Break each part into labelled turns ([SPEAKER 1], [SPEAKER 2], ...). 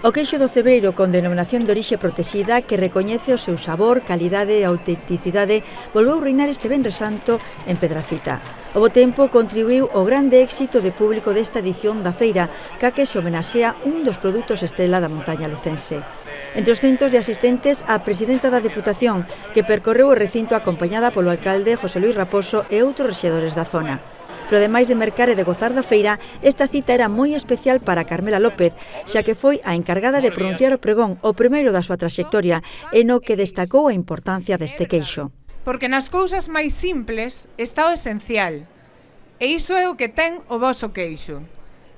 [SPEAKER 1] O queixo do Cebreiro con denominación de orixe protexida que recoñece o seu sabor, calidade e autenticidade volveu reinar este Venres Santo en Pedrafita. O bo tempo contribuiu ao grande éxito de público desta edición da feira, ca que se homenaxea un dos produtos estrela da montaña lucense. Entre os centos de asistentes, a presidenta da Deputación, que percorreu o recinto acompañada polo alcalde José Luis Raposo e outros rexedores da zona. Pero ademais de mercar e de gozar da feira, esta cita era moi especial para Carmela López, xa que foi a encargada de pronunciar o pregón, o primeiro da súa traxectoria, e no que destacou a importancia deste queixo.
[SPEAKER 2] Porque nas cousas máis simples está o esencial, e iso é o que ten o voso queixo.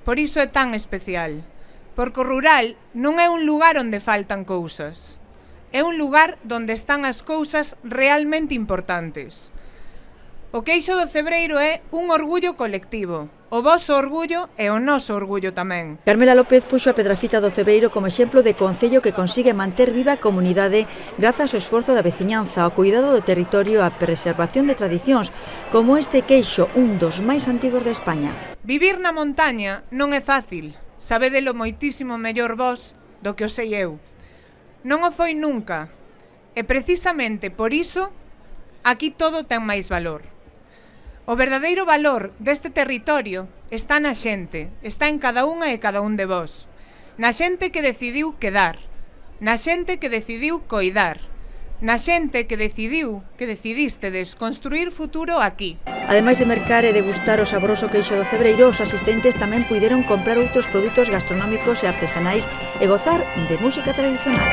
[SPEAKER 2] Por iso é tan especial, porque o rural non é un lugar onde faltan cousas, é un lugar onde están as cousas realmente importantes. O queixo do Cebreiro é un orgullo colectivo. O voso orgullo e o noso orgullo tamén.
[SPEAKER 1] Carmela López puxo a Pedrafita do Cebreiro como exemplo de concello que consigue manter viva a comunidade grazas ao esforzo da veciñanza, ao cuidado do territorio, a preservación de tradicións, como este queixo, un dos máis antigos de España.
[SPEAKER 2] Vivir na montaña non é fácil. Sabedelo moitísimo mellor vós do que o sei eu. Non o foi nunca. E precisamente por iso, aquí todo ten máis valor. O verdadeiro valor deste territorio está na xente, está en cada unha e cada un de vós. Na xente que decidiu quedar, na xente que decidiu coidar, na xente que decidistedes construir futuro aquí.
[SPEAKER 1] Ademais de mercar e degustar o saboroso queixo do Cebreiro, os asistentes tamén puideron comprar outros produtos gastronómicos e artesanais e gozar de música tradicional.